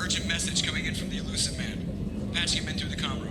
Urgent message coming in from the elusive man. Patching him in through the comm room.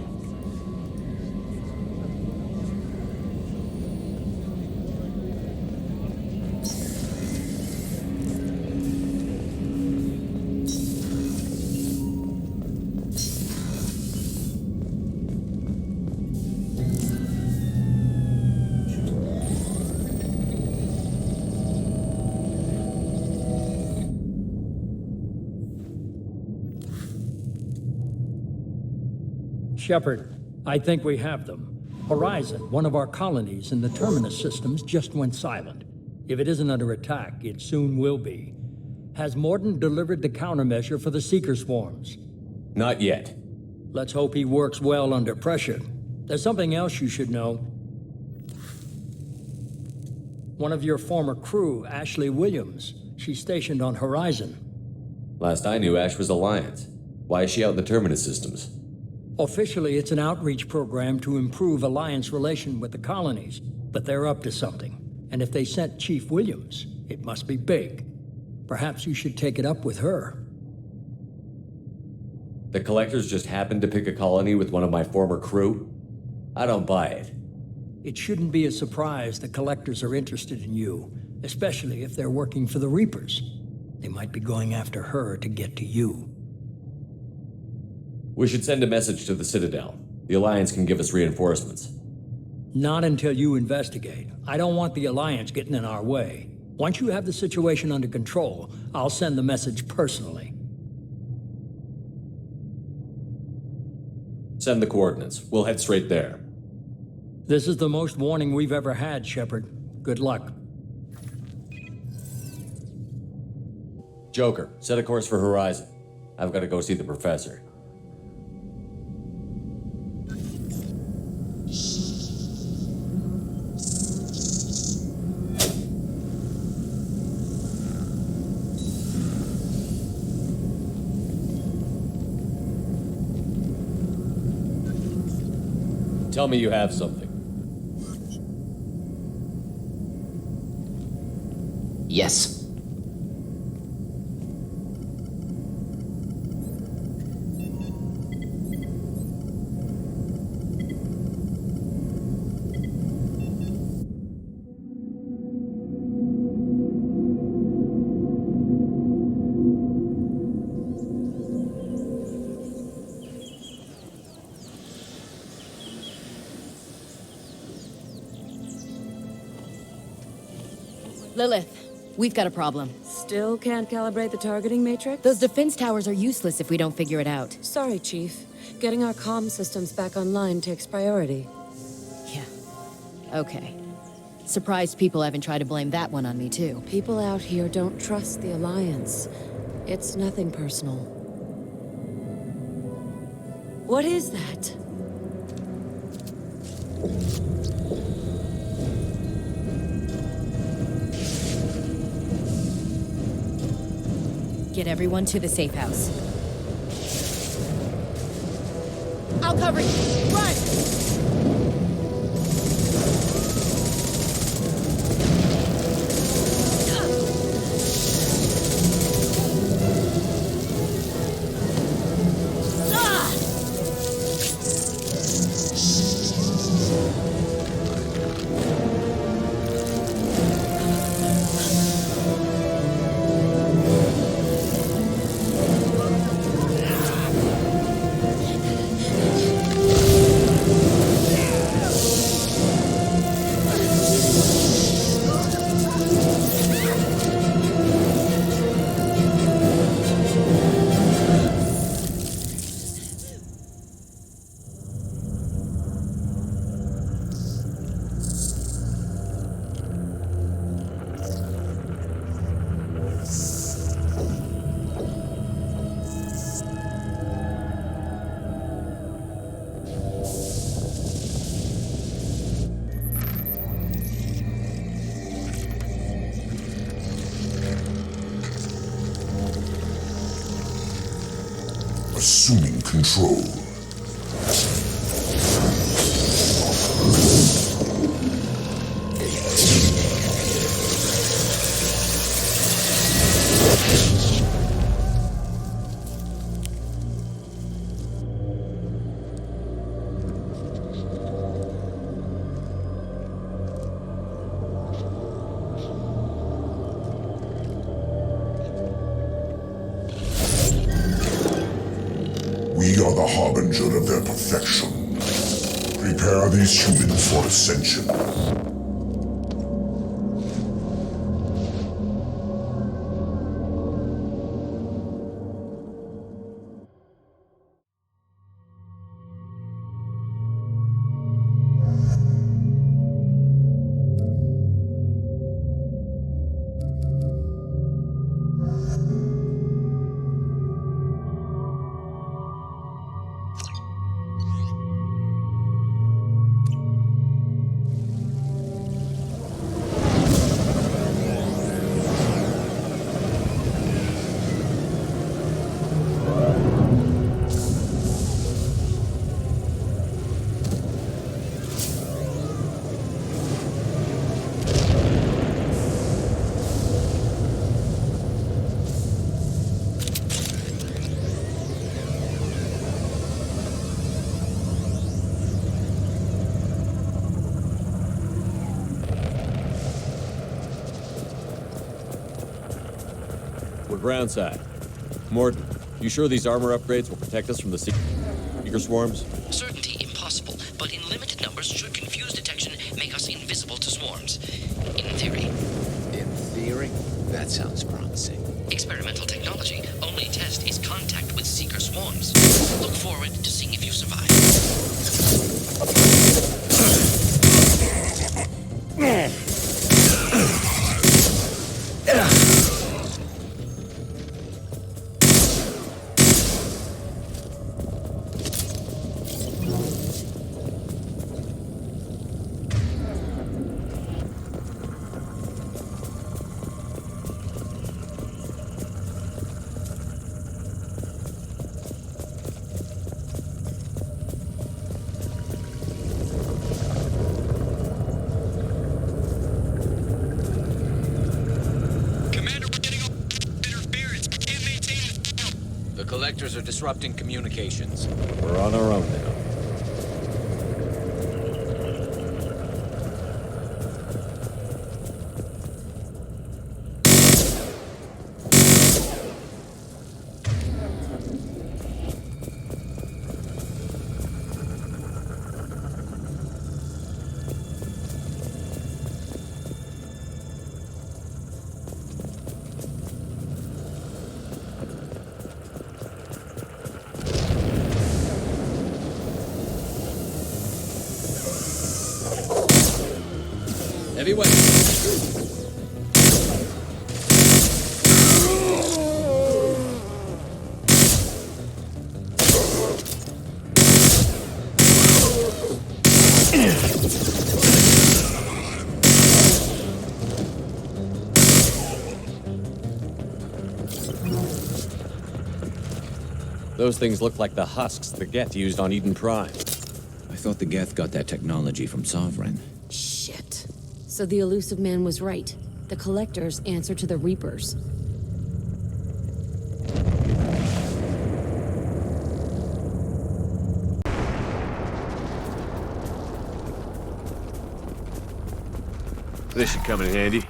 Shepard, I think we have them. Horizon, one of our colonies in the Terminus systems, just went silent. If it isn't under attack, it soon will be. Has Morden delivered the countermeasure for the Seeker swarms? Not yet. Let's hope he works well under pressure. There's something else you should know. One of your former crew, Ashley Williams, she's stationed on Horizon. Last I knew, Ash was Alliance. Why is she out in the Terminus systems? Officially, it's an outreach program to improve Alliance relation with the colonies, but they're up to something. And if they sent Chief Williams, it must be big. Perhaps you should take it up with her. The Collectors just happened to pick a colony with one of my former crew? I don't buy it. It shouldn't be a surprise the Collectors are interested in you, especially if they're working for the Reapers. They might be going after her to get to you. We should send a message to the Citadel. The Alliance can give us reinforcements. Not until you investigate. I don't want the Alliance getting in our way. Once you have the situation under control, I'll send the message personally. Send the coordinates. We'll head straight there. This is the most warning we've ever had, Shepard. Good luck. Joker, set a course for Horizon. I've got to go see the Professor. Tell me you have something. Yes. Lilith, we've got a problem. Still can't calibrate the targeting matrix? Those defense towers are useless if we don't figure it out. Sorry, Chief. Getting our comm systems back online takes priority. Yeah. Okay. Surprised people haven't tried to blame that one on me, too. People out here don't trust the Alliance. It's nothing personal. What is that? Get everyone to the safe house. I'll cover you! Run! Assuming control. We are the harbinger of their perfection. Prepare these humans for ascension. We're groundside. Morton, you sure these armor upgrades will protect us from the seeker swarms? Certainty impossible, but in limited numbers should confuse detection make us invisible to swarms. In theory. In theory? That sounds promising. Experimental technology. Only test is contact with seeker swarms. Look forward to seeing if you survive. Commander, we're getting all interference. We can't maintain it. The collectors are disrupting communications. We're on our own now. Heavy weapons. Those things look like the husks the Geth used on Eden Prime. I thought the Geth got that technology from Sovereign. Shit. So the elusive man was right. The Collectors answer to the Reapers. This should come in handy.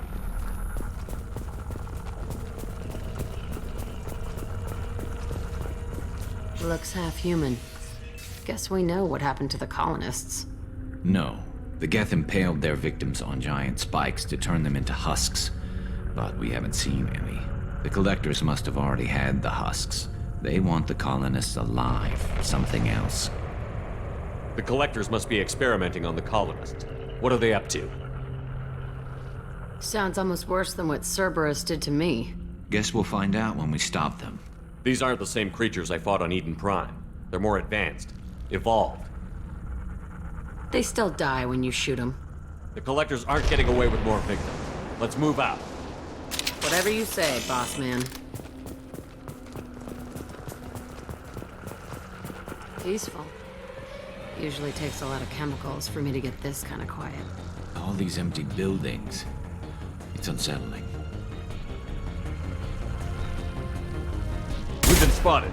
Looks half human. Guess we know what happened to the colonists. No. The Geth impaled their victims on giant spikes to turn them into husks. But we haven't seen any. The Collectors must have already had the husks. They want the colonists alive, something else. The Collectors must be experimenting on the colonists. What are they up to? Sounds almost worse than what Cerberus did to me. Guess we'll find out when we stop them. These aren't the same creatures I fought on Eden Prime. They're more advanced. Evolved. They still die when you shoot them. The Collectors aren't getting away with more victims. Let's move out. Whatever you say, boss man. Peaceful. Usually takes a lot of chemicals for me to get this kind of quiet. All these empty buildings. It's unsettling. We've been spotted.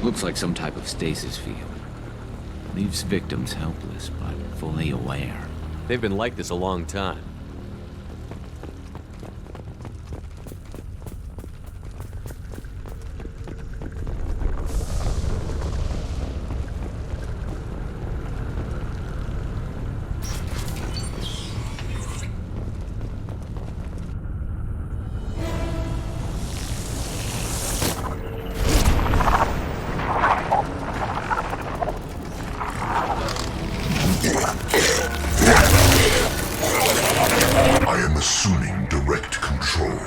Looks like some type of stasis field. Leaves victims helpless, but fully aware. They've been like this a long time. I am assuming direct control.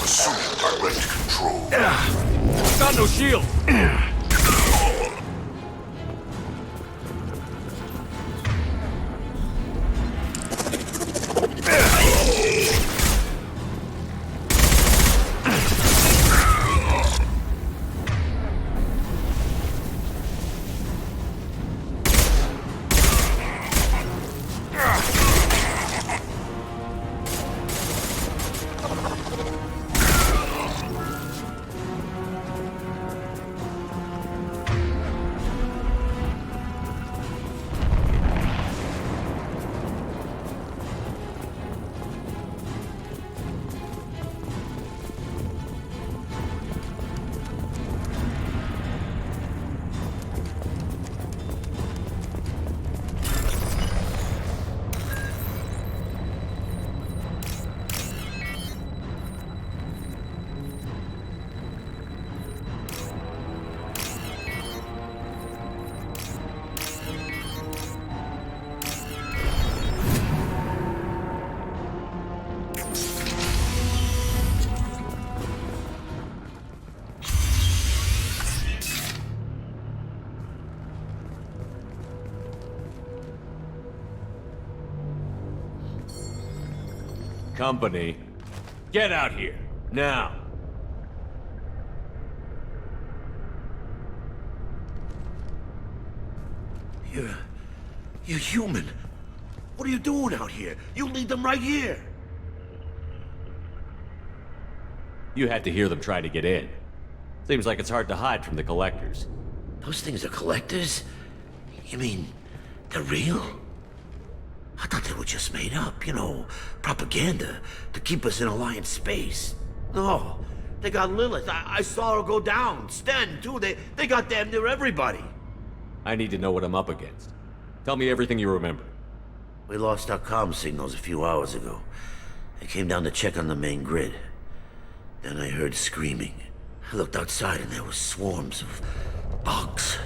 Assuming direct control. Got no shield! Company, get out here, now! You're human. What are you doing out here? You lead them right here. You had to hear them try to get in. Seems like it's hard to hide from the collectors. Those things are collectors? You mean, they're real? I thought they were just made up, propaganda to keep us in Alliance space. No, they got Lilith. I saw her go down. Sten, too. They got damn near everybody. I need to know what I'm up against. Tell me everything you remember. We lost our comm signals a few hours ago. I came down to check on the main grid. Then I heard screaming. I looked outside and there were swarms of bugs.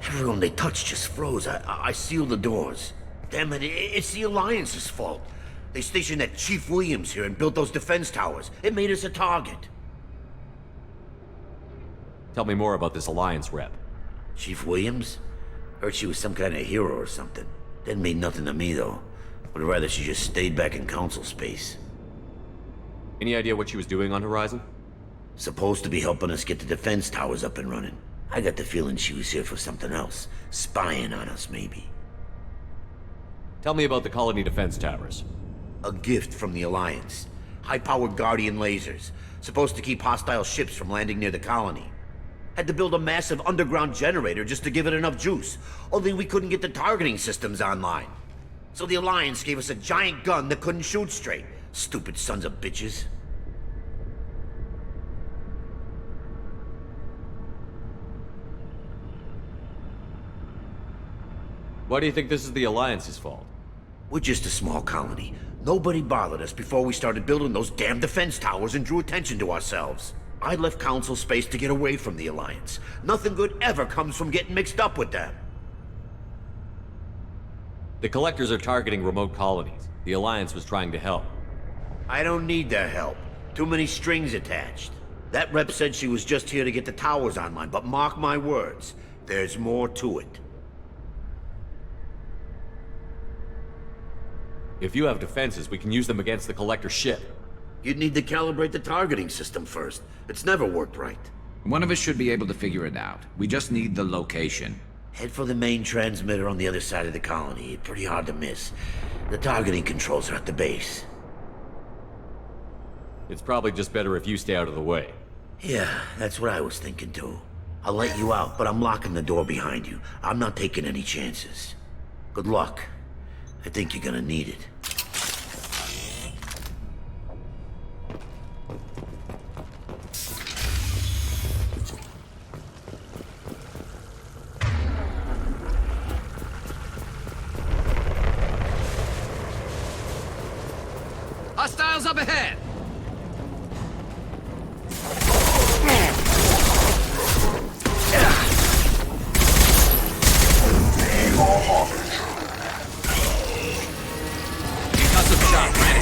Everyone they touched just froze. I sealed the doors. Damn it, it's the Alliance's fault. They stationed that Chief Williams here and built those defense towers. It made us a target. Tell me more about this Alliance rep. Chief Williams? Heard she was some kind of hero or something. Didn't mean nothing to me, though. Would rather she just stayed back in Council space. Any idea what she was doing on Horizon? Supposed to be helping us get the defense towers up and running. I got the feeling she was here for something else. Spying on us, maybe. Tell me about the colony defense towers. A gift from the Alliance. High-powered Guardian lasers. Supposed to keep hostile ships from landing near the colony. Had to build a massive underground generator just to give it enough juice. Only we couldn't get the targeting systems online. So the Alliance gave us a giant gun that couldn't shoot straight. Stupid sons of bitches. Why do you think this is the Alliance's fault? We're just a small colony. Nobody bothered us before we started building those damn defense towers and drew attention to ourselves. I left Council space to get away from the Alliance. Nothing good ever comes from getting mixed up with them. The Collectors are targeting remote colonies. The Alliance was trying to help. I don't need their help. Too many strings attached. That rep said she was just here to get the towers online, but mark my words, there's more to it. If you have defenses, we can use them against the Collector ship. You'd need to calibrate the targeting system first. It's never worked right. One of us should be able to figure it out. We just need the location. Head for the main transmitter on the other side of the colony. Pretty hard to miss. The targeting controls are at the base. It's probably just better if you stay out of the way. Yeah, that's what I was thinking too. I'll let you out, but I'm locking the door behind you. I'm not taking any chances. Good luck. I think you're gonna need it. Hostiles up ahead! Concussive shot ready.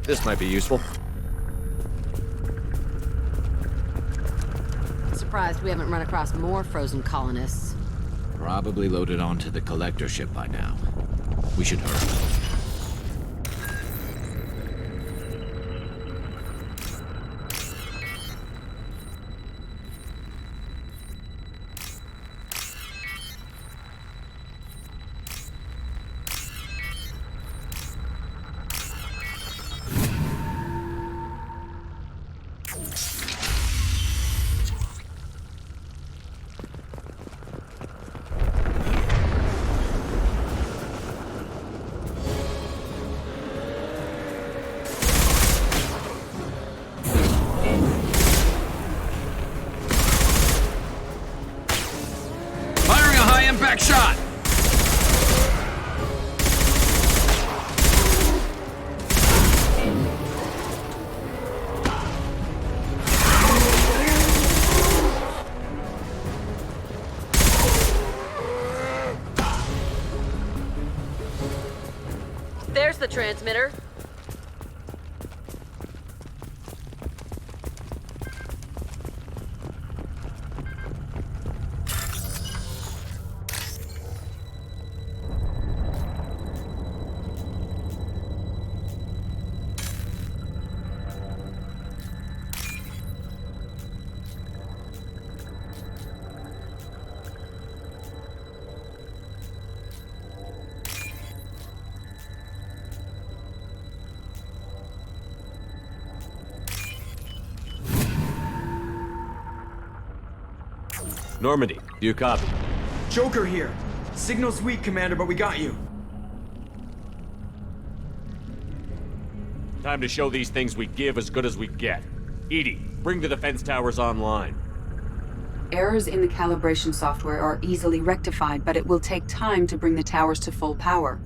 This might be useful. Surprised we haven't run across more frozen colonists. Probably loaded onto the collector ship by now. We should hurry. Impact shot! There's the transmitter. Normandy, do you copy? Joker here. Signal's weak, Commander, but we got you. Time to show these things we give as good as we get. Edie, bring the defense towers online. Errors in the calibration software are easily rectified, but it will take time to bring the towers to full power.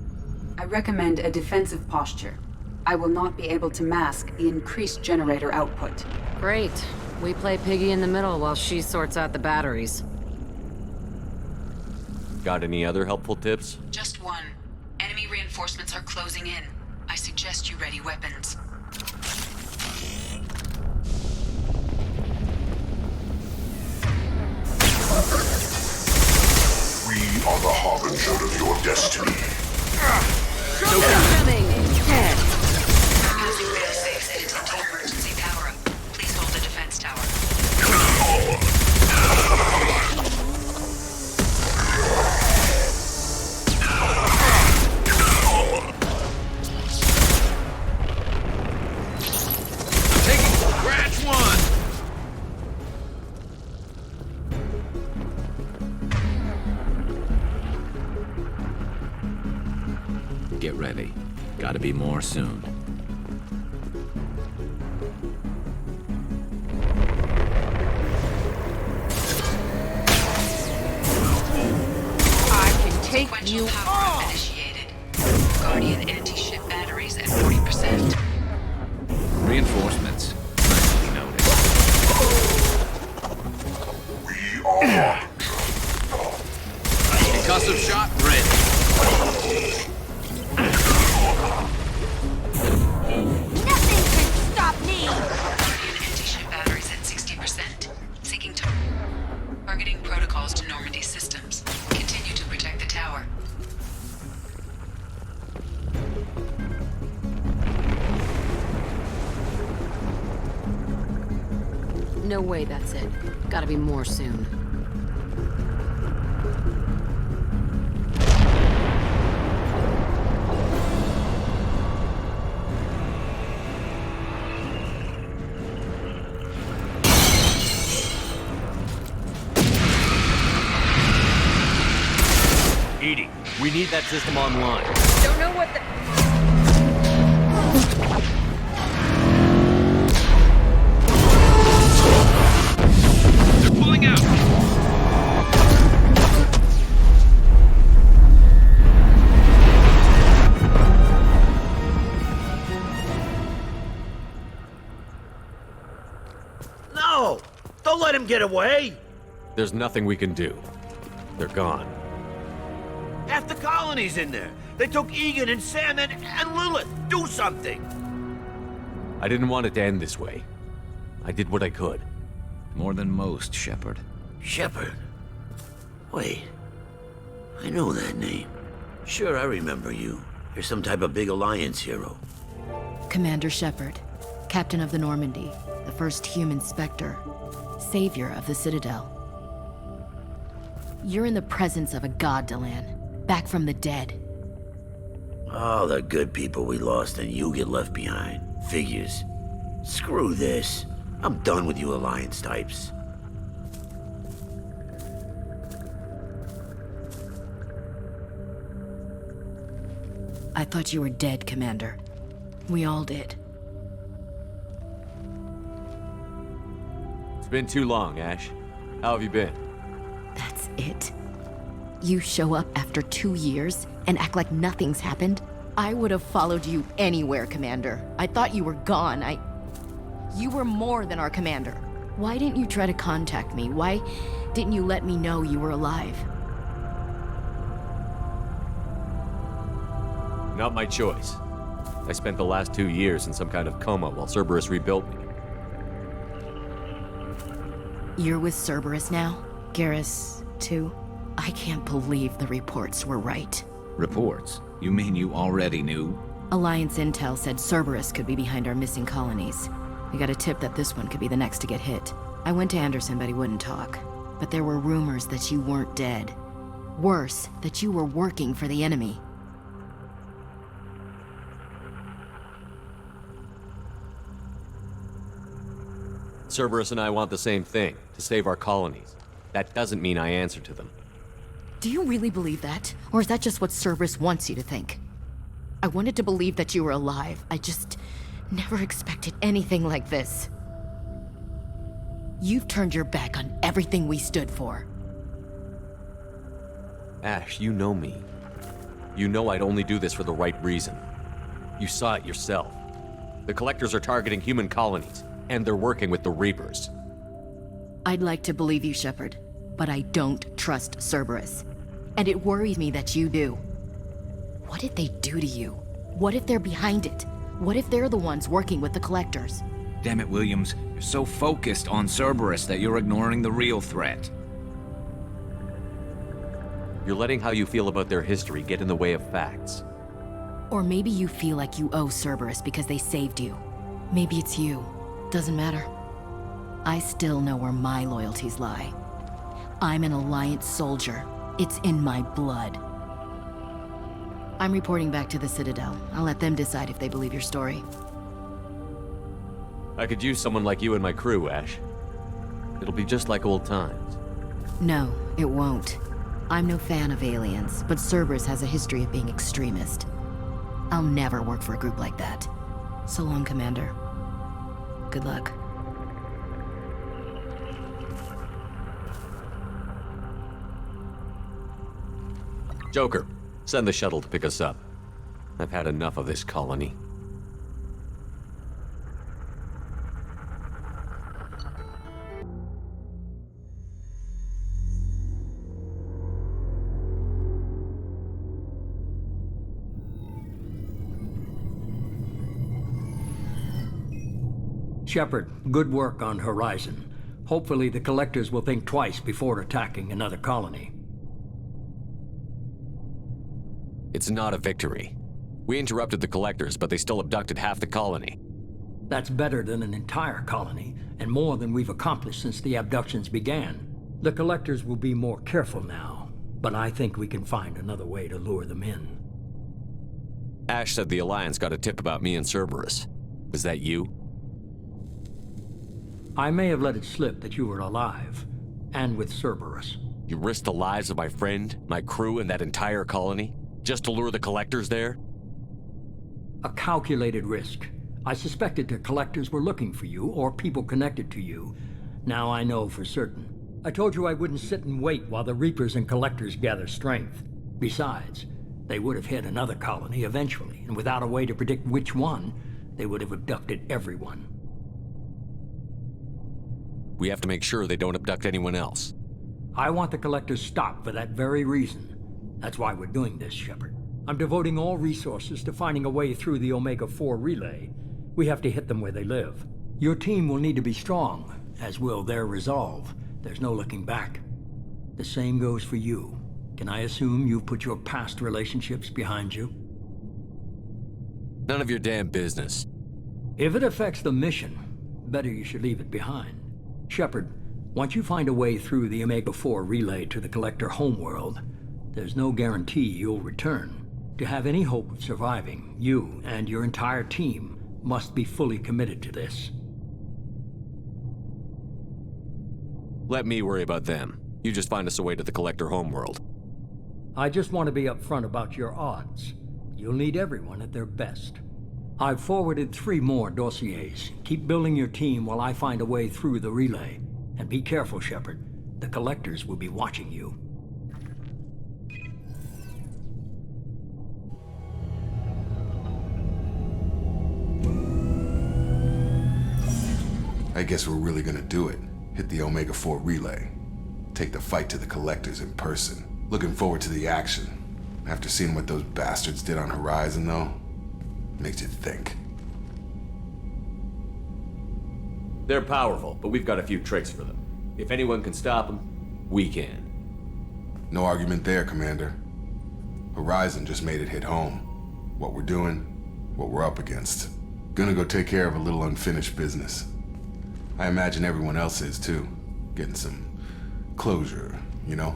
I recommend a defensive posture. I will not be able to mask the increased generator output. Great. We play piggy in the middle while she sorts out the batteries. Got any other helpful tips? Just one. Enemy reinforcements are closing in. I suggest you ready weapons. We are the harbinger of your destiny. Incoming! Using fail-safes and attempt emergency power-up. Please hold the defense tower. Taking scratch one! Get ready. Gotta be more soon. I can take you on! Initiated. Guardian anti-ship batteries at 40%. Reinforcements. Nicely noted. We are Concussive shot ready. No! No way that's it. Gotta be more soon. Edie, we need that system online. Don't know what the... They're pulling out! No! Don't let him get away! There's nothing we can do. They're gone. Half the colony's in there. They took Egan and Sam and Lilith. Do something! I didn't want it to end this way. I did what I could. More than most, Shepard. Shepard? Wait. I know that name. Sure, I remember you. You're some type of big Alliance hero. Commander Shepard, Captain of the Normandy, the first human Spectre, savior of the Citadel. You're in the presence of a god, Delan. Back from the dead. All the good people we lost and you get left behind. Figures. Screw this. I'm done with you Alliance types. I thought you were dead, Commander. We all did. It's been too long, Ash. How have you been? That's it? You show up after 2 years and act like nothing's happened? I would have followed you anywhere, Commander. I thought you were gone. You were more than our commander. Why didn't you try to contact me? Why didn't you let me know you were alive? Not my choice. I spent the last 2 years in some kind of coma while Cerberus rebuilt me. You're with Cerberus now? Garrus, too? I can't believe the reports were right. Reports? You mean you already knew? Alliance intel said Cerberus could be behind our missing colonies. We got a tip that this one could be the next to get hit. I went to Anderson, but he wouldn't talk. But there were rumors that you weren't dead. Worse, that you were working for the enemy. Cerberus and I want the same thing, to save our colonies. That doesn't mean I answer to them. Do you really believe that? Or is that just what Cerberus wants you to think? I wanted to believe that you were alive. I just never expected anything like this. You've turned your back on everything we stood for. Ash, you know me. You know I'd only do this for the right reason. You saw it yourself. The Collectors are targeting human colonies, and they're working with the Reapers. I'd like to believe you, Shepard, but I don't trust Cerberus. And it worries me that you do. What did they do to you? What if they're behind it? What if they're the ones working with the Collectors? Damn it, Williams. You're so focused on Cerberus that you're ignoring the real threat. You're letting how you feel about their history get in the way of facts. Or maybe you feel like you owe Cerberus because they saved you. Maybe it's you. Doesn't matter. I still know where my loyalties lie. I'm an Alliance soldier. It's in my blood. I'm reporting back to the Citadel. I'll let them decide if they believe your story. I could use someone like you in my crew, Ash. It'll be just like old times. No, it won't. I'm no fan of aliens, but Cerberus has a history of being extremist. I'll never work for a group like that. So long, Commander. Good luck. Joker, send the shuttle to pick us up. I've had enough of this colony. Shepard, good work on Horizon. Hopefully the Collectors will think twice before attacking another colony. It's not a victory. We interrupted the Collectors, but they still abducted half the colony. That's better than an entire colony, and more than we've accomplished since the abductions began. The Collectors will be more careful now, but I think we can find another way to lure them in. Ash said the Alliance got a tip about me and Cerberus. Was that you? I may have let it slip that you were alive, and with Cerberus. You risked the lives of my friend, my crew, and that entire colony, just to lure the Collectors there? A calculated risk. I suspected the Collectors were looking for you, or people connected to you. Now I know for certain. I told you I wouldn't sit and wait while the Reapers and Collectors gather strength. Besides, they would have hit another colony eventually, and without a way to predict which one, they would have abducted everyone. We have to make sure they don't abduct anyone else. I want the Collectors stopped for that very reason. That's why we're doing this, Shepard. I'm devoting all resources to finding a way through the Omega-4 relay. We have to hit them where they live. Your team will need to be strong, as will their resolve. There's no looking back. The same goes for you. Can I assume you've put your past relationships behind you? None of your damn business. If it affects the mission, better you should leave it behind. Shepard, once you find a way through the Omega-4 relay to the Collector homeworld, there's no guarantee you'll return. To have any hope of surviving, you and your entire team must be fully committed to this. Let me worry about them. You just find us a way to the Collector homeworld. I just want to be upfront about your odds. You'll need everyone at their best. I've forwarded 3 more dossiers. Keep building your team while I find a way through the relay. And be careful, Shepard. The Collectors will be watching you. I guess we're really gonna do it. Hit the Omega-4 relay. Take the fight to the Collectors in person. Looking forward to the action. After seeing what those bastards did on Horizon, though, makes you think. They're powerful, but we've got a few tricks for them. If anyone can stop them, we can. No argument there, Commander. Horizon just made it hit home. What we're doing, what we're up against. Gonna go take care of a little unfinished business. I imagine everyone else is, too. Getting some closure, you know?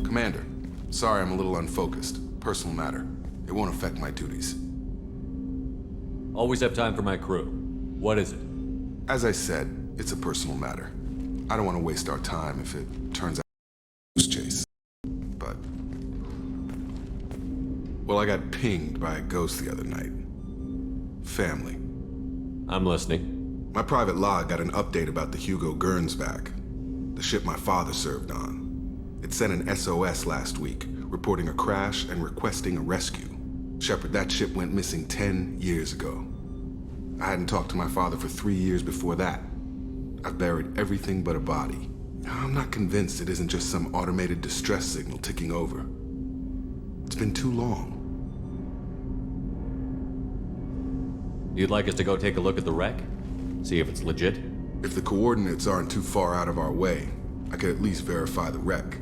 Commander, sorry I'm a little unfocused. Personal matter. It won't affect my duties. Always have time for my crew. What is it? As I said, it's a personal matter. I don't want to waste our time if it turns out a chase. But... well, I got pinged by a ghost the other night. Family. I'm listening. My private log got an update about the Hugo Gernsback, the ship my father served on. It sent an SOS last week, reporting a crash and requesting a rescue. Shepard, that ship went missing 10 years ago. I hadn't talked to my father for 3 years before that. I've buried everything but a body. I'm not convinced it isn't just some automated distress signal ticking over. It's been too long. You'd like us to go take a look at the wreck? See if it's legit? If the coordinates aren't too far out of our way, I could at least verify the wreck.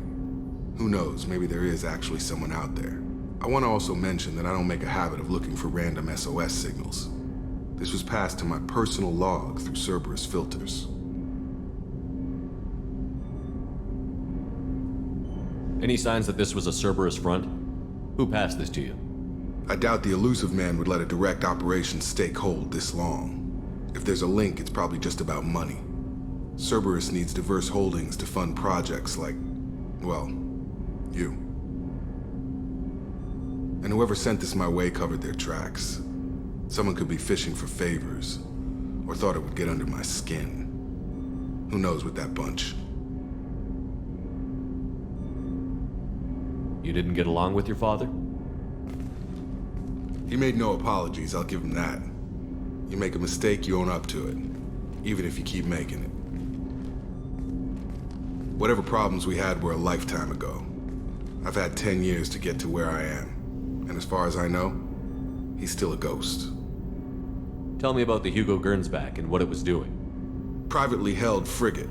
Who knows, maybe there is actually someone out there. I want to also mention that I don't make a habit of looking for random SOS signals. This was passed to my personal log through Cerberus filters. Any signs that this was a Cerberus front? Who passed this to you? I doubt the elusive man would let a direct operations stake hold this long. If there's a link, it's probably just about money. Cerberus needs diverse holdings to fund projects like, well, you. And whoever sent this my way covered their tracks. Someone could be fishing for favors, or thought it would get under my skin. Who knows with that bunch? You didn't get along with your father? He made no apologies, I'll give him that. You make a mistake, you own up to it. Even if you keep making it. Whatever problems we had were a lifetime ago. I've had 10 years to get to where I am. And as far as I know, he's still a ghost. Tell me about the Hugo Gernsback and what it was doing. Privately held frigate.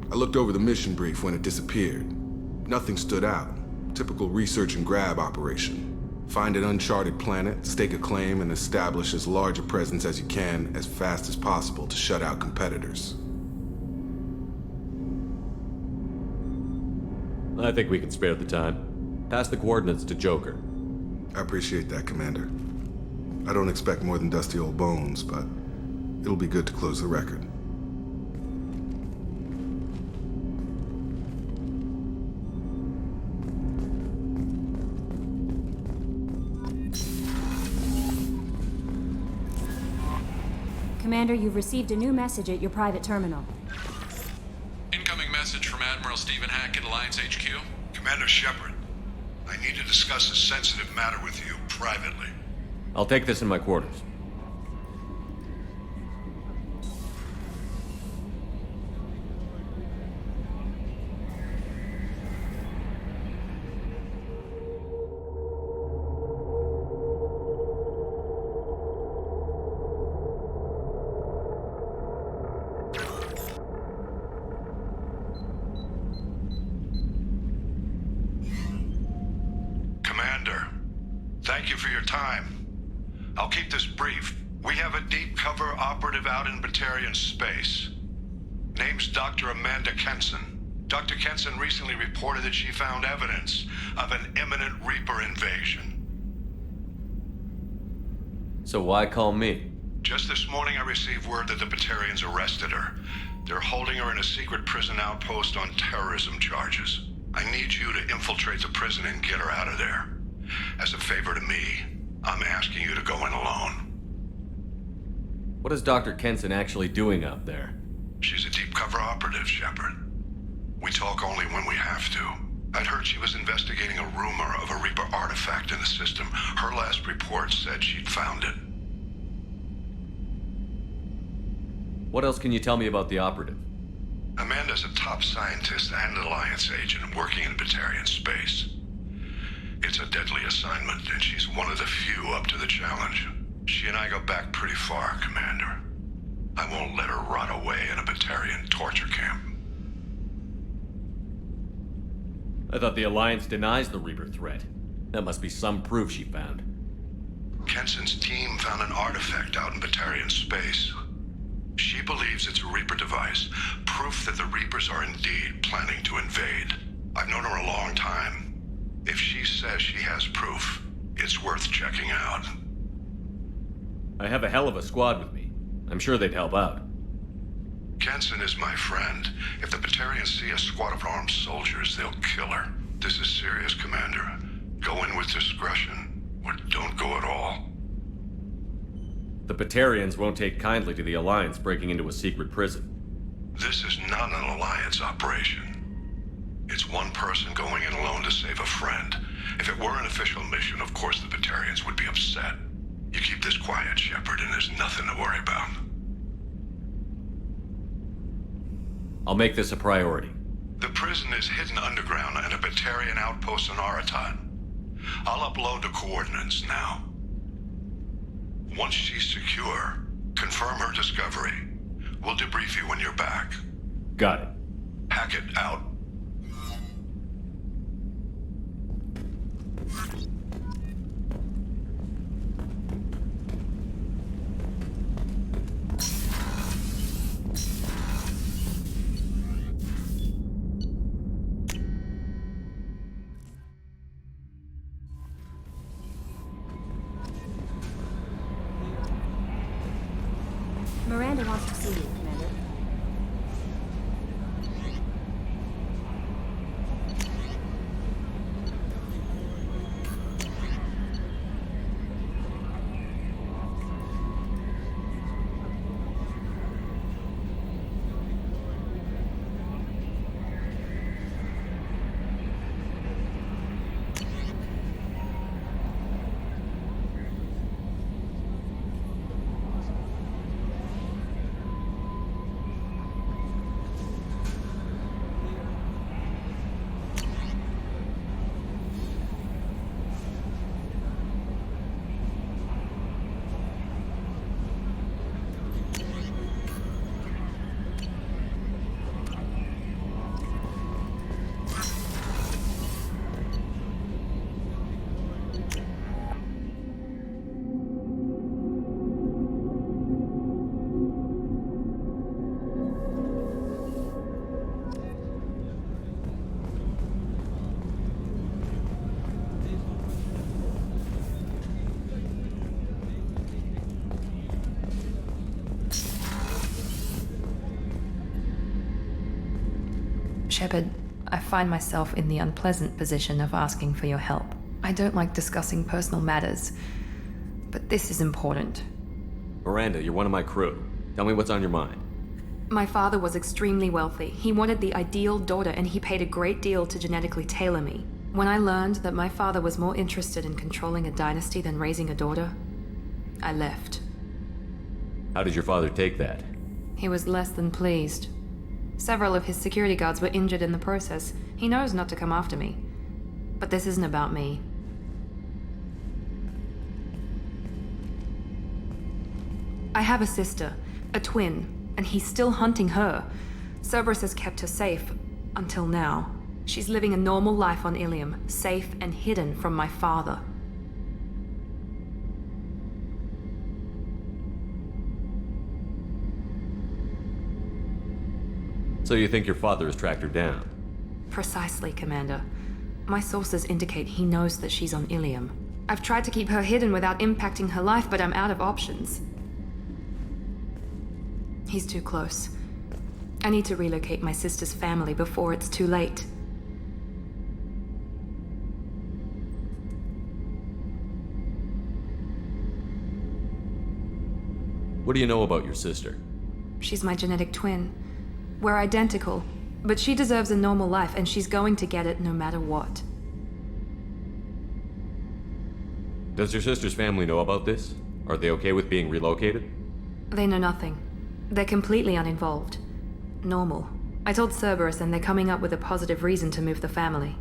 I looked over the mission brief when it disappeared. Nothing stood out. Typical research and grab operation. Find an uncharted planet, stake a claim, and establish as large a presence as you can as fast as possible to shut out competitors. I think we can spare the time. Pass the coordinates to Joker. I appreciate that, Commander. I don't expect more than dusty old bones, but it'll be good to close the record. Commander, you've received a new message at your private terminal. Incoming message from Admiral Stephen Hackett, Alliance HQ. Commander Shepard, I need to discuss a sensitive matter with you privately. I'll take this in my quarters. Commander, thank you for your time. I'll keep this brief. We have a deep cover operative out in Batarian space. Name's Dr. Amanda Kenson. Dr. Kenson recently reported that she found evidence of an imminent Reaper invasion. So why call me? Just this morning I received word that the Batarians arrested her. They're holding her in a secret prison outpost on terrorism charges. I need you to infiltrate the prison and get her out of there. As a favor to me, I'm asking you to go in alone. What is Dr. Kenson actually doing out there? She's a deep cover operative, Shepard. We talk only when we have to. I'd heard she was investigating a rumor of a Reaper artifact in the system. Her last report said she'd found it. What else can you tell me about the operative? Amanda's a top scientist and Alliance agent working in Batarian space. It's a deadly assignment, and she's one of the few up to the challenge. She and I go back pretty far, Commander. I won't let her rot away in a Batarian torture camp. I thought the Alliance denies the Reaper threat. That must be some proof she found. Kenson's team found an artifact out in Batarian space. She believes it's a Reaper device, proof that the Reapers are indeed planning to invade. I've known her a long time. If she says she has proof, it's worth checking out. I have a hell of a squad with me. I'm sure they'd help out. Kenson is my friend. If the Batarians see a squad of armed soldiers, they'll kill her. This is serious, Commander. Go in with discretion, or don't go at all. The Batarians won't take kindly to the Alliance breaking into a secret prison. This is not an Alliance operation. It's one person going in alone to save a friend. If it were an official mission, of course the Batarians would be upset. You keep this quiet, Shepard, and there's nothing to worry about. I'll make this a priority. The prison is hidden underground in a Batarian outpost on Aratat. I'll upload the coordinates now. Once she's secure, confirm her discovery. We'll debrief you when you're back. Got it. Hackett out. Miranda wants to see you, Commander. Shepard, I find myself in the unpleasant position of asking for your help. I don't like discussing personal matters, but this is important. Miranda, you're one of my crew. Tell me what's on your mind. My father was extremely wealthy. He wanted the ideal daughter, and he paid a great deal to genetically tailor me. When I learned that my father was more interested in controlling a dynasty than raising a daughter, I left. How did your father take that? He was less than pleased. Several of his security guards were injured in the process. He knows not to come after me. But this isn't about me. I have a sister, a twin, and he's still hunting her. Cerberus has kept her safe, until now. She's living a normal life on Ilium, safe and hidden from my father. So you think your father has tracked her down? Precisely, Commander. My sources indicate he knows that she's on Ilium. I've tried to keep her hidden without impacting her life, but I'm out of options. He's too close. I need to relocate my sister's family before it's too late. What do you know about your sister? She's my genetic twin. We're identical, but she deserves a normal life, and she's going to get it no matter what. Does your sister's family know about this? Are they okay with being relocated? They know nothing. They're completely uninvolved. Normal. I told Cerberus, and they're coming up with a positive reason to move the family.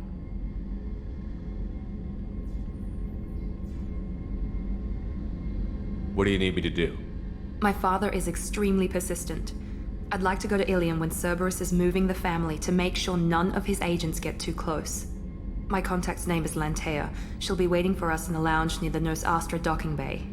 What do you need me to do? My father is extremely persistent. I'd like to go to Ilium when Cerberus is moving the family to make sure none of his agents get too close. My contact's name is Lantea. She'll be waiting for us in the lounge near the Nos Astra docking bay.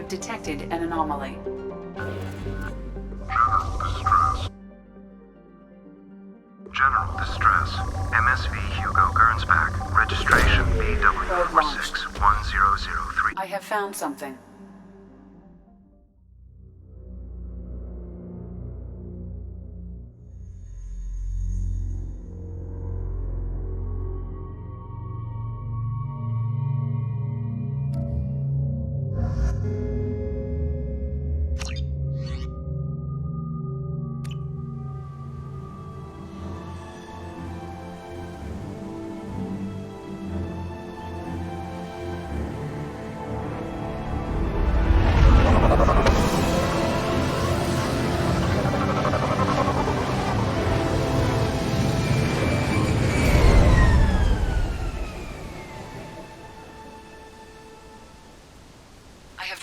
Detected an anomaly. General distress. MSV Hugo Gernsback. Registration BW461003. I have found something.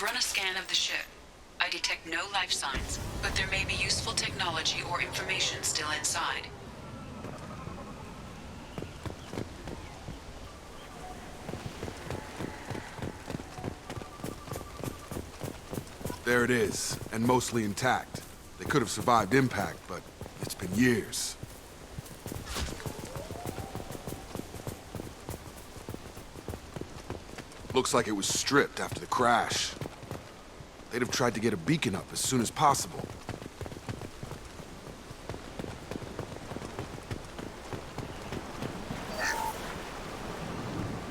Run a scan of the ship. I detect no life signs, but there may be useful technology or information still inside. There it is, and mostly intact. They could have survived impact, but it's been years. Looks like it was stripped after the crash. They'd have tried to get a beacon up as soon as possible.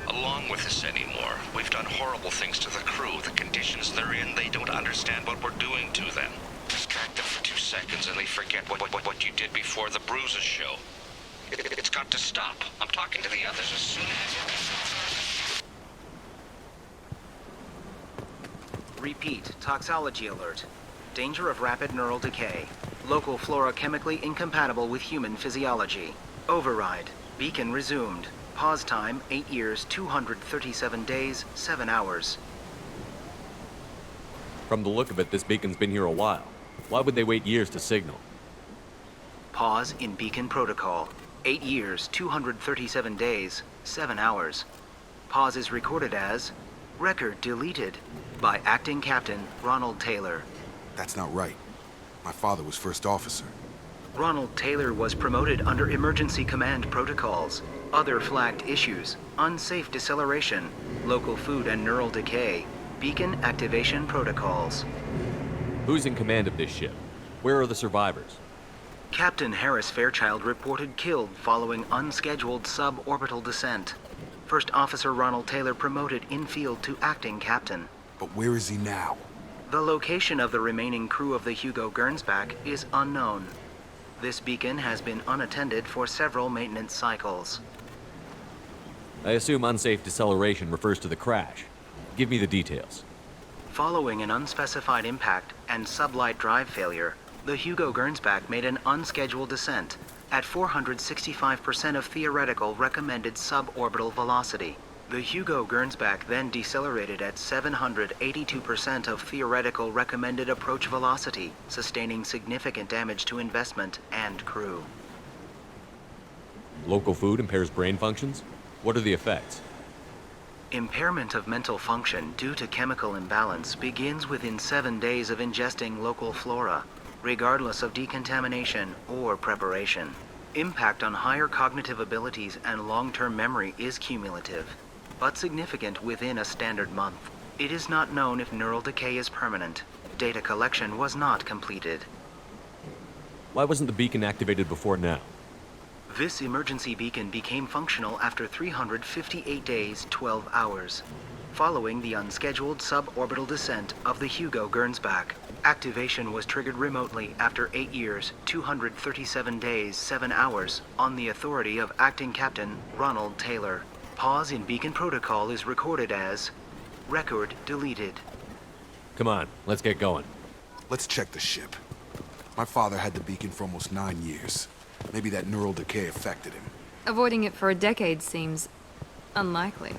Along with this anymore. We've done horrible things to the crew. The conditions they're in, they don't understand what we're doing to them. Distract them for 2 seconds and they forget what you did before the bruises show. It's got to stop. I'm talking to the others as soon as... Repeat, toxology alert. Danger of rapid neural decay. Local flora chemically incompatible with human physiology. Override. Beacon resumed. Pause time, 8 years, 237 days, 7 hours. From the look of it, this beacon's been here a while. Why would they wait years to signal? Pause in beacon protocol. 8 years, 237 days, 7 hours. Pause is recorded as record deleted by Acting Captain Ronald Taylor. That's not right. My father was first officer. Ronald Taylor was promoted under emergency command protocols. Other flagged issues: unsafe deceleration, local food and neural decay, beacon activation protocols. Who's in command of this ship? Where are the survivors? Captain Harris Fairchild reported killed following unscheduled suborbital descent. First Officer Ronald Taylor promoted in-field to acting captain. But where is he now? The location of the remaining crew of the Hugo Gernsback is unknown. This beacon has been unattended for several maintenance cycles. I assume unsafe deceleration refers to the crash. Give me the details. Following an unspecified impact and sublight drive failure, the Hugo Gernsback made an unscheduled descent at 465% of theoretical recommended suborbital velocity. The Hugo Gernsback then decelerated at 782% of theoretical recommended approach velocity, sustaining significant damage to investment and crew. Local food impairs brain functions? What are the effects? Impairment of mental function due to chemical imbalance begins within 7 days of ingesting local flora, regardless of decontamination or preparation. Impact on higher cognitive abilities and long-term memory is cumulative, but significant within a standard month. It is not known if neural decay is permanent. Data collection was not completed. Why wasn't the beacon activated before now? This emergency beacon became functional after 358 days, 12 hours, following the unscheduled suborbital descent of the Hugo Gernsback. Activation was triggered remotely after 8 years, 237 days, 7 hours, on the authority of Acting Captain Ronald Taylor. Pause in beacon protocol is recorded as record deleted. Come on, let's get going. Let's check the ship. My father had the beacon for almost 9 years. Maybe that neural decay affected him. Avoiding it for a decade seems unlikely.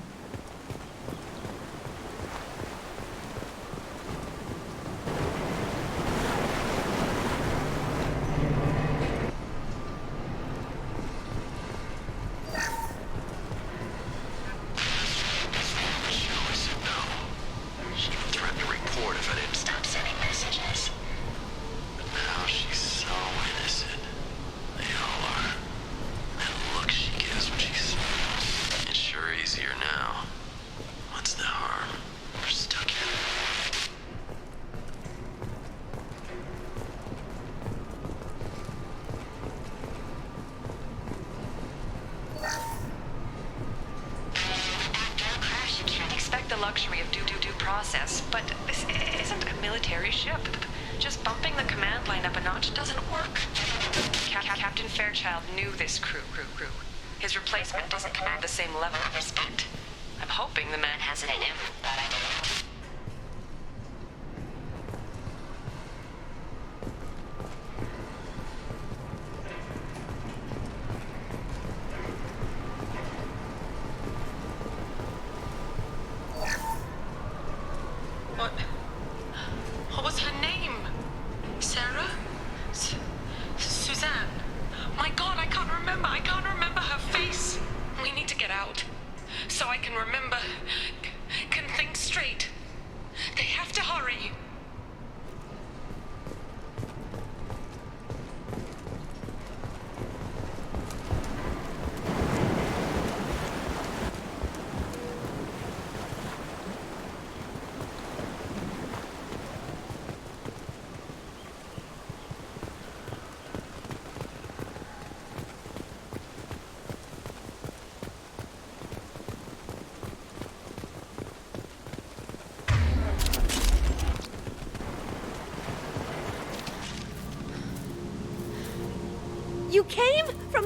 luxury of due process, but this isn't a military ship. Just bumping the command line up a notch doesn't work. Captain Fairchild knew this crew. His replacement doesn't command the same level of respect. I'm hoping the man has it in him, but I don't know. What was her name? Sarah? Suzanne? My God, I can't remember her face. We need to get out. So I can remember, can think straight. They have to hurry.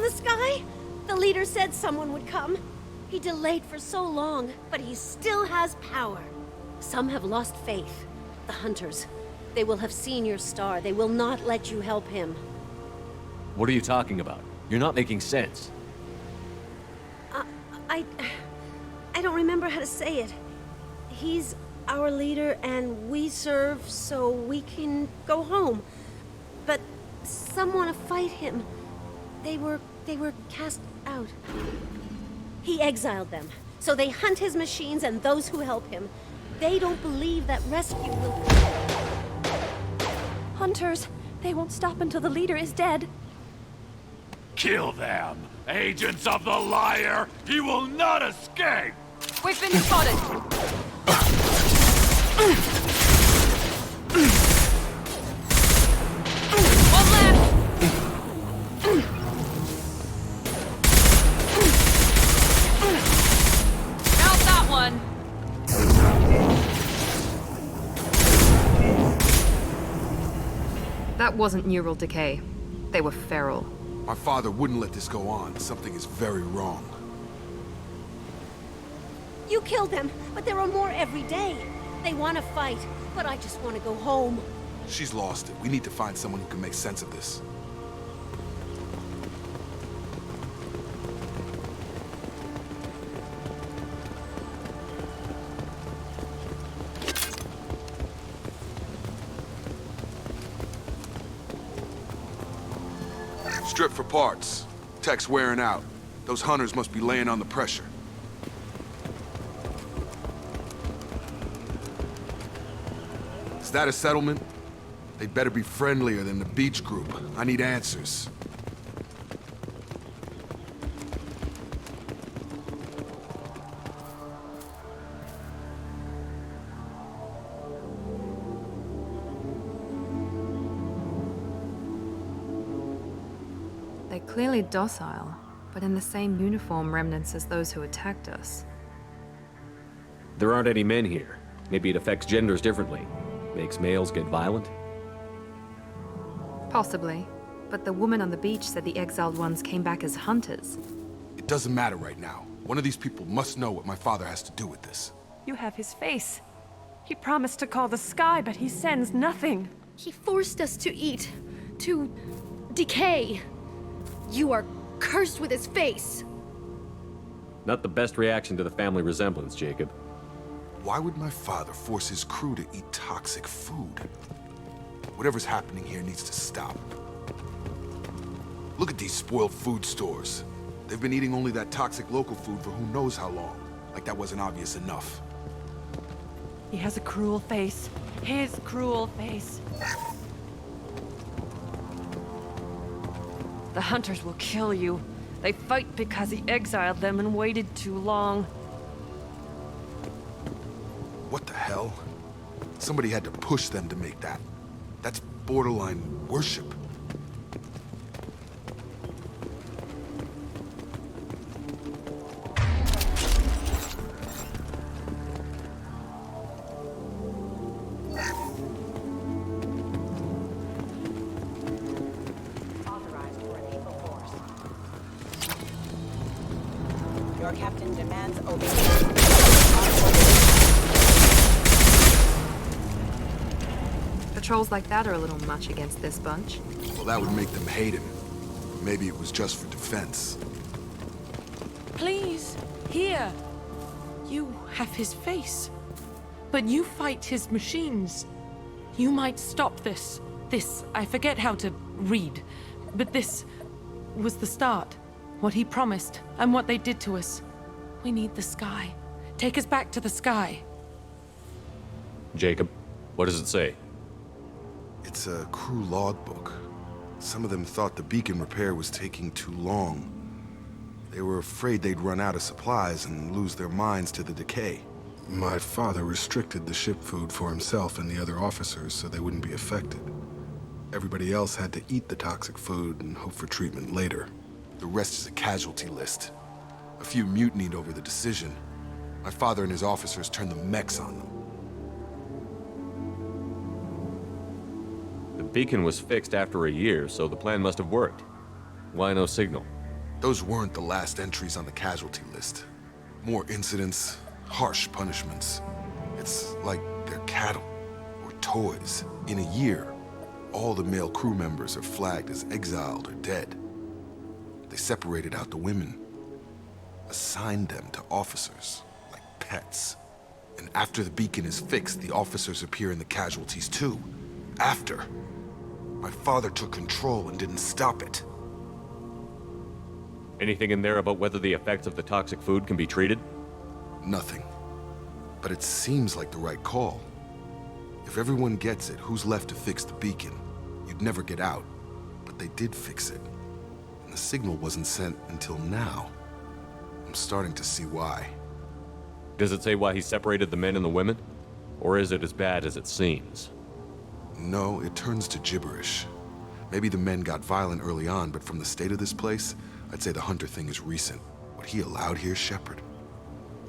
the sky? The leader said someone would come. He delayed for so long, but he still has power. Some have lost faith. The hunters. They will have seen your star. They will not let you help him. What are you talking about? You're not making sense. I don't remember how to say it. He's our leader and we serve so we can go home. But some want to fight him. They were cast out. He exiled them, so they hunt his machines and those who help him. They don't believe that rescue will... Hunters! They won't stop until the leader is dead. Kill them! Agents of the liar! He will not escape! We've been spotted! One left! How's that one? That wasn't neural decay. They were feral. My father wouldn't let this go on. Something is very wrong. You killed them, but there are more every day. They want to fight, but I just want to go home. She's lost it. We need to find someone who can make sense of this. Strip for parts. Tech's wearing out. Those hunters must be laying on the pressure. Is that a settlement? They'd better be friendlier than the beach group. I need answers. They're clearly docile, but in the same uniform remnants as those who attacked us. There aren't any men here. Maybe it affects genders differently. Makes males get violent? Possibly. But the woman on the beach said the exiled ones came back as hunters. It doesn't matter right now. One of these people must know what my father has to do with this. You have his face. He promised to call the sky, but he sends nothing. He forced us to eat, to decay. You are cursed with his face. Not the best reaction to the family resemblance, Jacob. Why would my father force his crew to eat toxic food? Whatever's happening here needs to stop. Look at these spoiled food stores. They've been eating only that toxic local food for who knows how long. Like that wasn't obvious enough. He has a cruel face. His cruel face. The hunters will kill you. They fight because he exiled them and waited too long. What the hell? Somebody had to push them to make that. That's borderline worship. Your captain demands obedience. Patrols like that are a little much against this bunch. Well, that would make them hate him. Maybe it was just for defense. Please, here. You have his face. But you fight his machines. You might stop this. This, I forget how to read. But this was the start. What he promised, and what they did to us. We need the sky. Take us back to the sky. Jacob, what does it say? It's a crew logbook. Some of them thought the beacon repair was taking too long. They were afraid they'd run out of supplies and lose their minds to the decay. My father restricted the ship food for himself and the other officers so they wouldn't be affected. Everybody else had to eat the toxic food and hope for treatment later. The rest is a casualty list. A few mutinied over the decision. My father and his officers turned the mechs on them. The beacon was fixed after a year, so the plan must have worked. Why no signal? Those weren't the last entries on the casualty list. More incidents, harsh punishments. It's like they're cattle or toys. In a year, all the male crew members are flagged as exiled or dead. They separated out the women, assigned them to officers, like pets. And after the beacon is fixed, the officers appear in the casualties too. After. My father took control and didn't stop it. Anything in there about whether the effects of the toxic food can be treated? Nothing. But it seems like the right call. If everyone gets it, who's left to fix the beacon? You'd never get out. But they did fix it. And the signal wasn't sent until now. I'm starting to see why. Does it say why he separated the men and the women? Or is it as bad as it seems? No, it turns to gibberish. Maybe the men got violent early on, but from the state of this place, I'd say the Hunter thing is recent. What he allowed here, Shepard,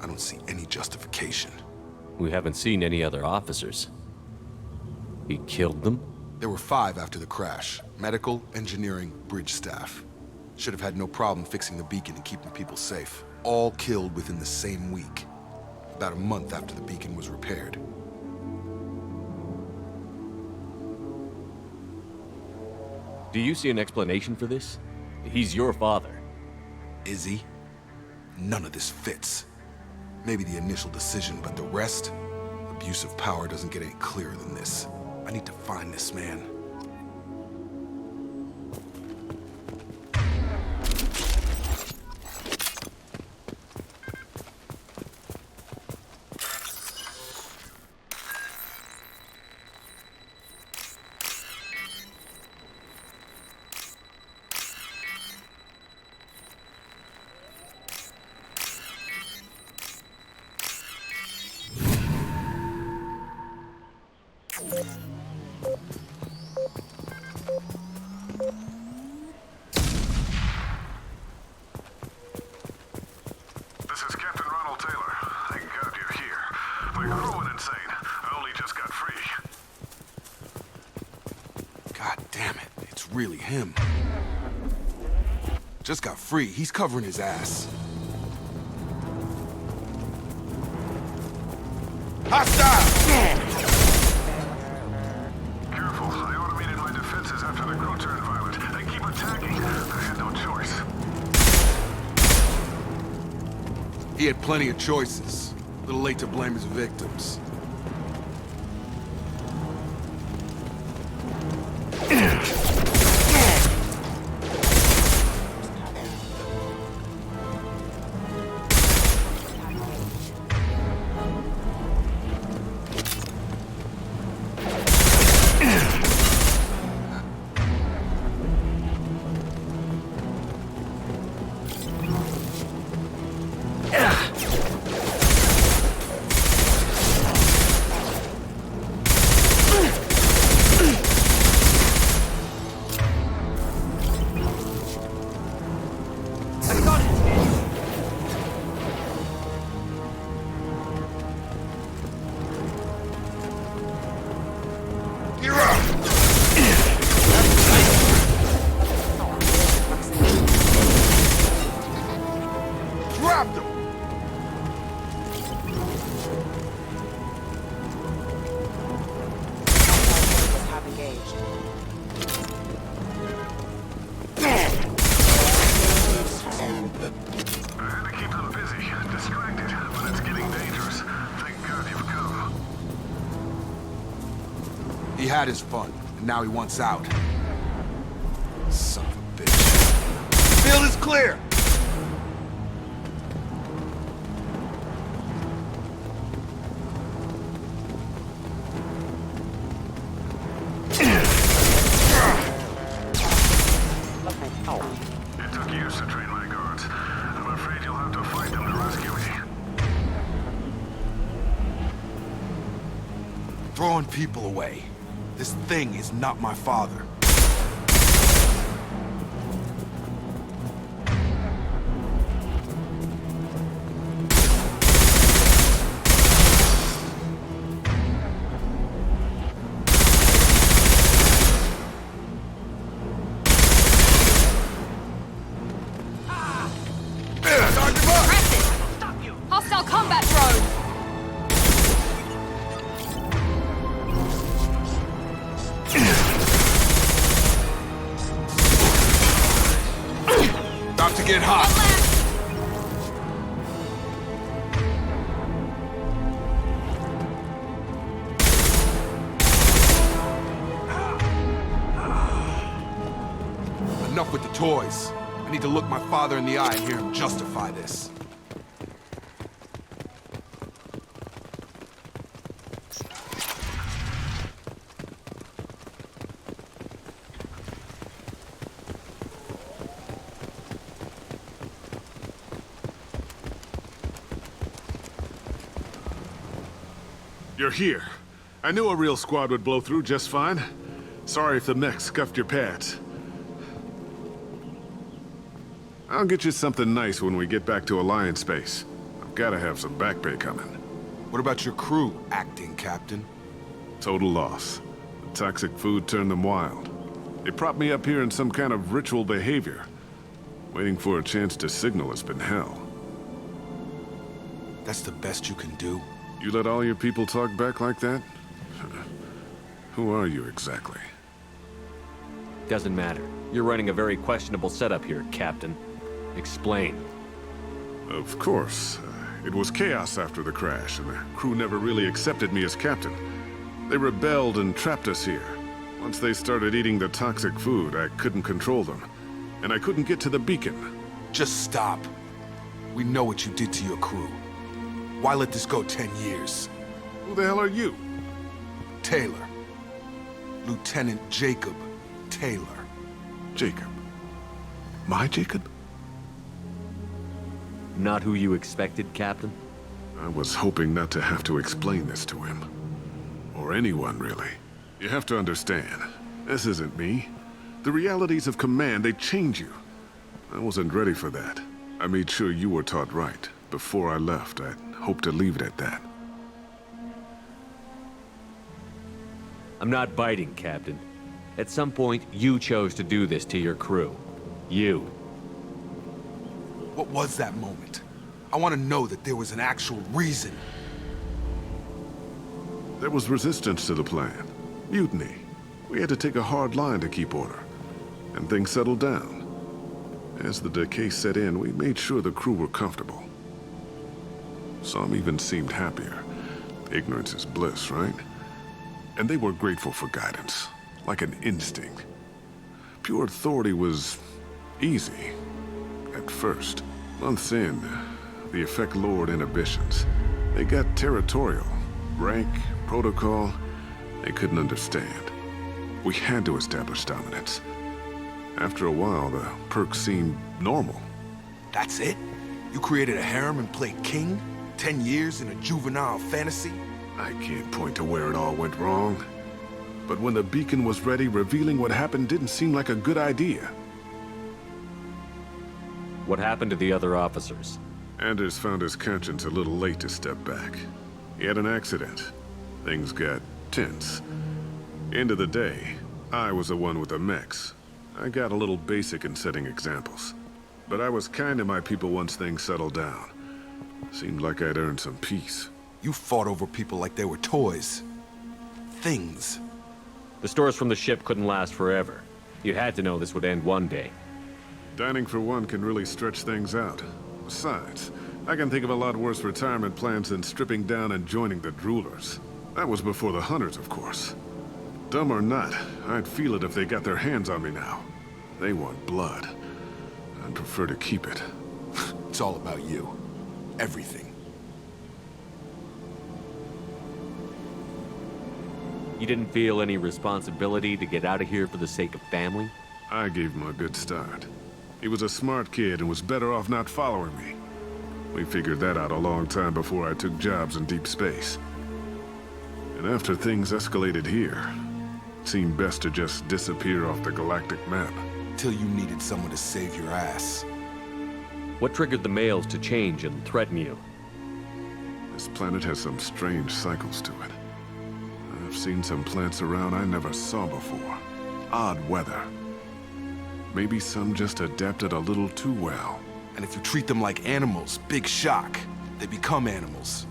I don't see any justification. We haven't seen any other officers. He killed them? There were 5 after the crash. Medical, engineering, bridge staff. Should have had no problem fixing the beacon and keeping people safe. All killed within the same week. About a month after the beacon was repaired. Do you see an explanation for this? He's your father. Is he? None of this fits. Maybe the initial decision, but the rest? Abuse of power doesn't get any clearer than this. I need to find this man. Really him. Just got free. He's covering his ass. Hostile! Careful. I automated my defenses after the crew turned violent. They keep attacking. I had no choice. He had plenty of choices. A little late to blame his victims. He had his fun, and now he wants out. Son of a bitch. Field is clear! It took years to train my guards. I'm afraid you'll have to fight them to rescue me. Throwing people away. This thing is not my father. get hot. Enough with the toys. I need to look my father in the eye and hear him justify this. You're here. I knew a real squad would blow through just fine. Sorry if the mech scuffed your pads. I'll get you something nice when we get back to Alliance space. I've gotta have some back pay coming. What about your crew, acting captain? Total loss. The toxic food turned them wild. They propped me up here in some kind of ritual behavior. Waiting for a chance to signal has been hell. That's the best you can do? You let all your people talk back like that? Who are you exactly? Doesn't matter. You're running a very questionable setup here, Captain. Explain. Of course. It was chaos after the crash, and the crew never really accepted me as captain. They rebelled and trapped us here. Once they started eating the toxic food, I couldn't control them. And I couldn't get to the beacon. Just stop. We know what you did to your crew. Why let this go 10 years? Who the hell are you? Taylor. Lieutenant Jacob Taylor. Jacob? My Jacob? Not who you expected, Captain? I was hoping not to have to explain this to him. Or anyone, really. You have to understand, this isn't me. The realities of command, they change you. I wasn't ready for that. I made sure you were taught right. Before I left, I hoped to leave it at that. I'm not biting, Captain. At some point, you chose to do this to your crew. You. What was that moment? I want to know that there was an actual reason. There was resistance to the plan. Mutiny. We had to take a hard line to keep order. And things settled down. As the decay set in, we made sure the crew were comfortable. Some even seemed happier. Ignorance is bliss, right? And they were grateful for guidance, like an instinct. Pure authority was easy, at first. Months in, the effect lowered inhibitions. They got territorial. Rank, protocol, they couldn't understand. We had to establish dominance. After a while, the perks seemed normal. That's it? You created a harem and played king? 10 years in a juvenile fantasy? I can't point to where it all went wrong. But when the beacon was ready, revealing what happened didn't seem like a good idea. What happened to the other officers? Anders found his conscience a little late to step back. He had an accident. Things got tense. End of the day, I was the one with the mechs. I got a little basic in setting examples. But I was kind to my people once things settled down. Seemed like I'd earned some peace. You fought over people like they were toys. Things. The stores from the ship couldn't last forever. You had to know this would end one day. Dining for one can really stretch things out. Besides, I can think of a lot worse retirement plans than stripping down and joining the droolers. That was before the hunters, of course. Dumb or not, I'd feel it if they got their hands on me now. They want blood. I'd prefer to keep it. It's all about you. Everything. You didn't feel any responsibility to get out of here for the sake of family? I gave him a good start. He was a smart kid and was better off not following me. We figured that out a long time before I took jobs in deep space. And after things escalated here, it seemed best to just disappear off the galactic map. Till you needed someone to save your ass. What triggered the males to change and threaten you? This planet has some strange cycles to it. I've seen some plants around I never saw before. Odd weather. Maybe some just adapted a little too well. And if you treat them like animals, big shock. They become animals.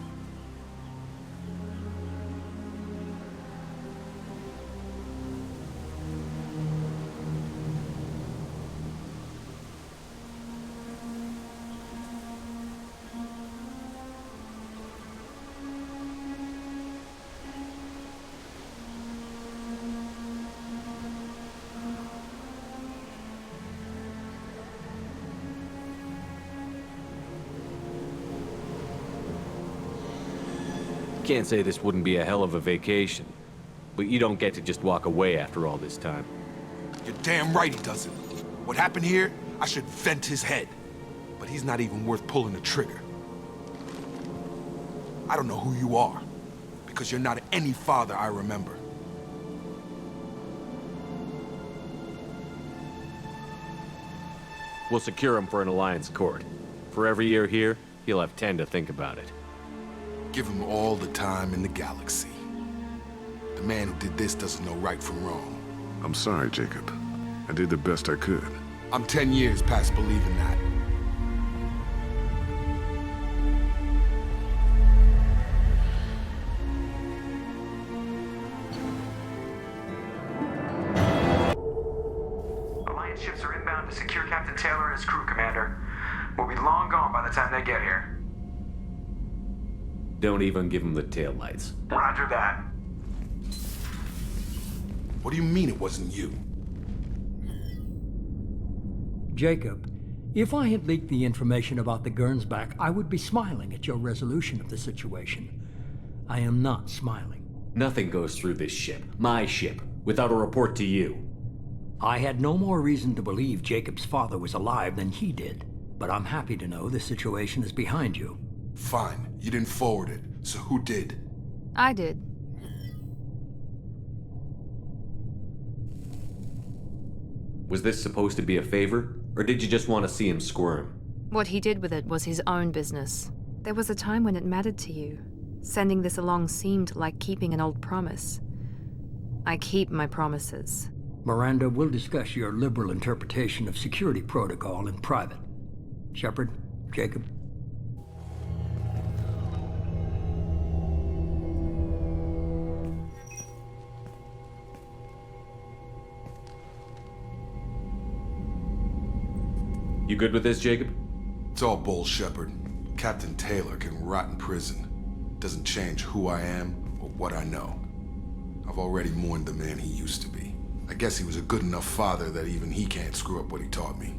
Can't say this wouldn't be a hell of a vacation, but you don't get to just walk away after all this time. You're damn right he doesn't. What happened here, I should vent his head. But he's not even worth pulling the trigger. I don't know who you are, because you're not any father I remember. We'll secure him for an Alliance court. For every year here, he'll have 10 to think about it. Give him all the time in the galaxy. The man who did this doesn't know right from wrong. I'm sorry, Jacob. I did the best I could. I'm 10 years past believing that. Alliance ships are inbound to secure Captain Taylor and his crew, Commander. We'll be long gone by the time they get here. Don't even give him the taillights. Roger that. What do you mean it wasn't you? Jacob, if I had leaked the information about the Gernsback, I would be smiling at your resolution of the situation. I am not smiling. Nothing goes through this ship, my ship, without a report to you. I had no more reason to believe Jacob's father was alive than he did, but I'm happy to know the situation is behind you. Fine. You didn't forward it, so who did? I did. Was this supposed to be a favor, or did you just want to see him squirm? What he did with it was his own business. There was a time when it mattered to you. Sending this along seemed like keeping an old promise. I keep my promises. Miranda, we'll discuss your liberal interpretation of security protocol in private. Shepard, Jacob. You good with this, Jacob? It's all bull, Shepard. Captain Taylor can rot in prison. Doesn't change who I am or what I know. I've already mourned the man he used to be. I guess he was a good enough father that even he can't screw up what he taught me.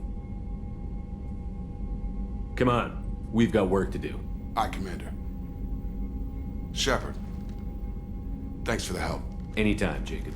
Come on. We've got work to do. Aye, Commander. Shepard. Thanks for the help. Anytime, Jacob.